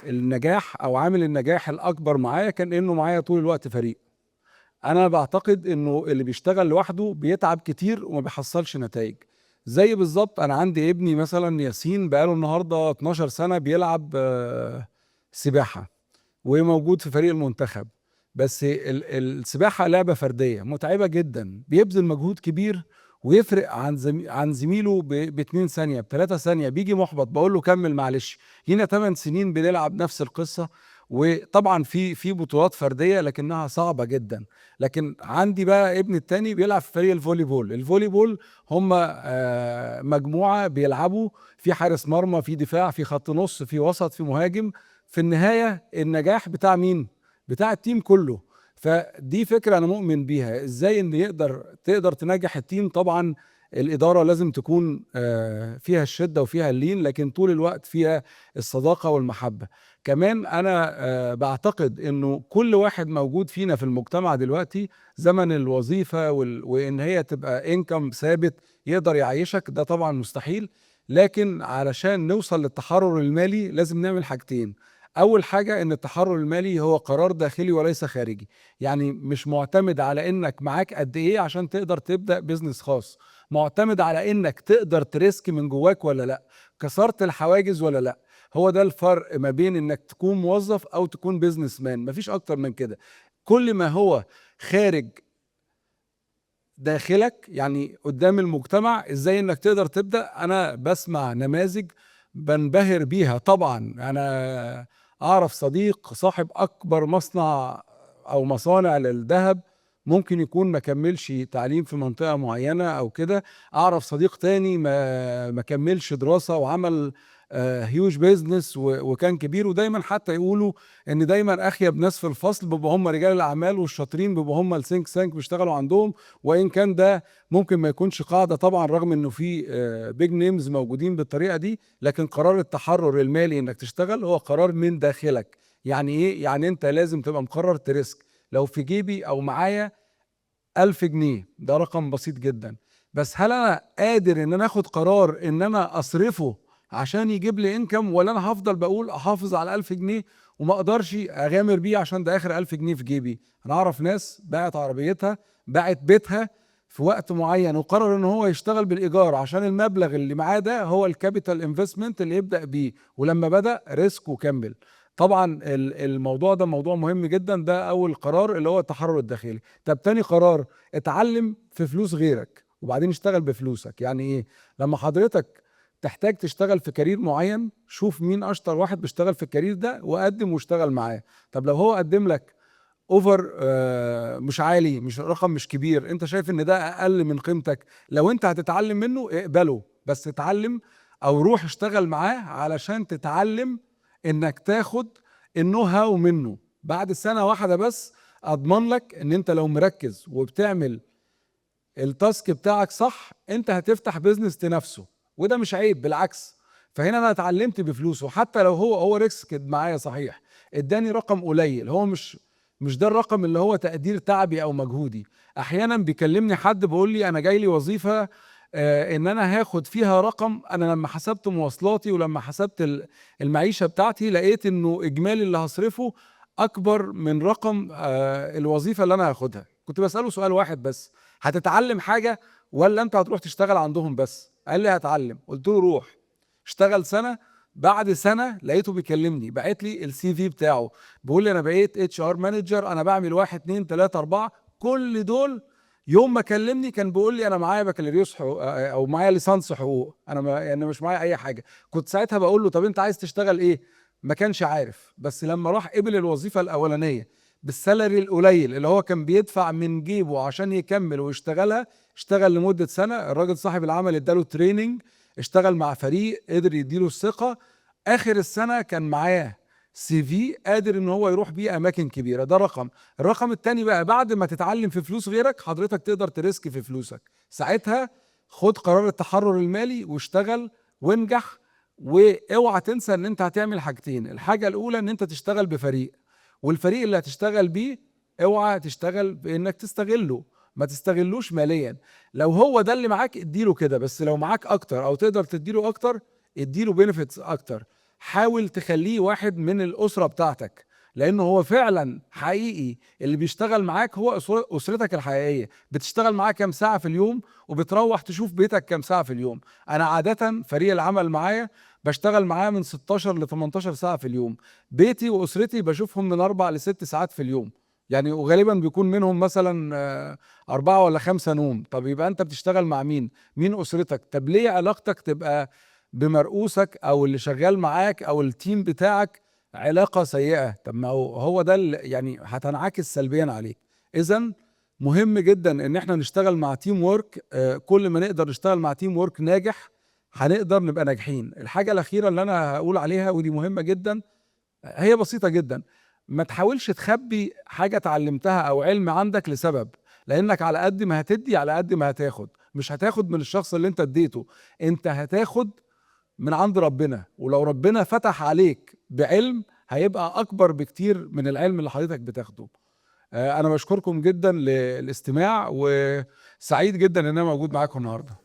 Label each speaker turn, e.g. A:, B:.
A: النجاح او عامل النجاح الاكبر معايا كان انه معايا طول الوقت فريق. انا بعتقد انه اللي بيشتغل لوحده بيتعب كتير وما بيحصلش نتائج. زي بالظبط انا عندي ابني مثلا ياسين بقاله النهارده 12 سنة بيلعب سباحة وموجود في فريق المنتخب. بس السباحة لعبة فردية متعبة جدا، بيبذل مجهود كبير ويفرق عن زميله ب 2 ثانية ب 3 ثانية، بيجي محبط بقول له كمل معلش. هنا 8 سنين بنلعب نفس القصة. وطبعا في بطولات فردية لكنها صعبة جدا. لكن عندي بقى ابني التاني بيلعب في فريق الفولي بول. الفولي بول هم مجموعة بيلعبوا في حارس مرمى، في دفاع، في خط نص، في وسط، في مهاجم. في النهاية النجاح بتاع مين؟ بتاع التيم كله. فدي فكرة أنا مؤمن بيها، إزاي إن تقدر تنجح التيم. طبعا الإدارة لازم تكون فيها الشدة وفيها اللين، لكن طول الوقت فيها الصداقة والمحبة. كمان أنا بعتقد إنه كل واحد موجود فينا في المجتمع دلوقتي زمن الوظيفة وإن هي تبقى إنكم ثابت يقدر يعيشك، ده طبعا مستحيل. لكن علشان نوصل للتحرر المالي لازم نعمل حاجتين. اول حاجة ان التحرر المالي هو قرار داخلي وليس خارجي. يعني مش معتمد على انك معاك قد ايه عشان تقدر تبدأ بيزنس خاص، معتمد على انك تقدر تريسك من جواك ولا لا، كسرت الحواجز ولا لا. هو ده الفرق ما بين انك تكون موظف او تكون بيزنس مان، مفيش اكتر من كده. كل ما هو خارج داخلك، يعني قدام المجتمع، ازاي انك تقدر تبدأ. انا بسمع نماذج بنبهر بيها. طبعا انا اعرف صديق صاحب اكبر مصنع او مصانع للذهب، ممكن يكون ما كملش تعليم في منطقة معينة او كده. اعرف صديق تاني ما كملش دراسة وعمل هيوج بيزنس وكان كبير. ودايما حتى يقولوا ان دايما اخيب ناس في الفصل بيبقوا هم رجال الاعمال، والشاطرين بيبقوا هم السينك سانك بيشتغلوا عندهم. وان كان ده ممكن ما يكونش قاعده طبعا، رغم انه في بيج نيمز موجودين بالطريقه دي. لكن قرار التحرر المالي انك تشتغل هو قرار من داخلك. يعني ايه؟ يعني انت لازم تبقى مقرر تريسك. لو في جيبي او معايا 1000 جنيه، ده رقم بسيط جدا، بس هل انا قادر ان انا اخد قرار ان انا اصرفه عشان يجيب لي انكم، ولا انا هفضل بقول احافظ على 1000 جنيه وما اقدرش اغامر بيه عشان ده اخر 1000 جنيه في جيبي؟ انا اعرف ناس باعت عربيتها، باعت بيتها في وقت معين، وقرر ان هو يشتغل بالايجار عشان المبلغ اللي معاه ده هو الكابيتال انفستمنت اللي يبدا بيه. ولما بدا ريسك وكمل. طبعا الموضوع ده موضوع مهم جدا. ده اول قرار اللي هو التحرر الداخلي. طب تاني قرار، اتعلم في فلوس غيرك وبعدين اشتغل بفلوسك. يعني ايه؟ لما حضرتك تحتاج تشتغل في كارير معين، شوف مين اشطر واحد بيشتغل في الكارير ده وقدم واشتغل معاه. طب لو هو قدم لك اوفر مش عالي، مش رقم مش كبير، انت شايف ان ده اقل من قيمتك، لو انت هتتعلم منه اقبله، بس اتعلم او روح اشتغل معاه علشان تتعلم انك تاخد النو هاو منه. بعد سنة واحدة بس اضمن لك ان انت لو مركز وبتعمل التاسك بتاعك صح، انت هتفتح بيزنس تنافسه. وده مش عيب، بالعكس. فهنا انا اتعلمت بفلوسه، حتى لو هو ريسك معايا صحيح، اداني رقم قليل، هو مش ده الرقم اللي هو تقدير تعبي او مجهودي. احيانا بيكلمني حد بيقول لي انا جاي لي وظيفة ان انا هاخد فيها رقم، انا لما حسبت مواصلاتي ولما حسبت المعيشة بتاعتي لقيت انه اجمالي اللي هصرفه اكبر من رقم الوظيفة اللي انا هاخدها. كنت بسأله سؤال واحد بس: هتتعلم حاجة ولا انت هتروح تشتغل عندهم بس؟ قال لي هتعلم. قلت له روح اشتغل سنة. بعد سنة لقيته بيكلمني، بعت لي السي في بتاعه، بيقول لي انا بقيت اتش ار مانجر، انا بعمل واحد اتنين تلاتة اربعة. كل دول يوم ما كلمني كان بيقول لي انا معايا بكالوريوس حقوق او معايا ليسانس حقوق، انا يعني مش معايا اي حاجة. كنت ساعتها بقول له طب انت عايز تشتغل ايه؟ ما كانش عارف. بس لما راح قبل الوظيفة الاولانية بالسالري القليل اللي هو كان بيدفع من جيبه عشان يكمل ويشتغلها، اشتغل لمدة سنة. الراجل صاحب العمل اداله تريننج، اشتغل مع فريق قدر يديله الثقة. اخر السنة كان معاه سي في قادر ان هو يروح بيه اماكن كبيرة. ده رقم. الرقم التاني بقى، بعد ما تتعلم في فلوس غيرك حضرتك تقدر تريسك في فلوسك. ساعتها خد قرار التحرر المالي واشتغل وانجح. واوعى تنسى ان انت هتعمل حاجتين: الحاجة الاولى ان انت تشتغل بفريق، والفريق اللي هتشتغل بيه اوعى تشتغل بانك تستغله، ما تستغلوش ماليا. لو هو ده اللي معاك اديله كده، بس لو معاك اكتر او تقدر تديله اكتر اديله بينيفيتس اكتر. حاول تخليه واحد من الاسره بتاعتك، لانه هو فعلا حقيقي اللي بيشتغل معاك هو اسرتك الحقيقيه. بتشتغل معاه كام ساعه في اليوم، وبتروح تشوف بيتك كام ساعه في اليوم. انا عاده فريق العمل معايا بشتغل معاه من 16 ل 18 ساعه في اليوم. بيتي واسرتي بشوفهم من 4 ل 6 ساعات في اليوم يعني، وغالبا بيكون منهم مثلا 4 ولا 5 نوم. طب يبقى انت بتشتغل مع مين؟ مين اسرتك؟ طب ليه علاقتك تبقى بمرؤوسك او اللي شغال معاك او التيم بتاعك علاقة سيئة؟ طب ما هو ده يعني هتنعكس سلبيا عليك. اذا مهم جدا ان احنا نشتغل مع تيم وورك. كل ما نقدر نشتغل مع تيم وورك ناجح هنقدر نبقى ناجحين. الحاجة الأخيرة اللي أنا هقول عليها ودي مهمة جدا، هي بسيطة جدا. ما تحاولش تخبي حاجة اتعلمتها أو علم عندك لسبب، لأنك على قد ما هتدي على قد ما هتاخد. مش هتاخد من الشخص اللي انت اديته، انت هتاخد من عند ربنا. ولو ربنا فتح عليك بعلم هيبقى أكبر بكتير من العلم اللي حضرتك بتاخده. أنا بشكركم جدا للاستماع، وسعيد جدا إن أنا موجود معاكم النهاردة.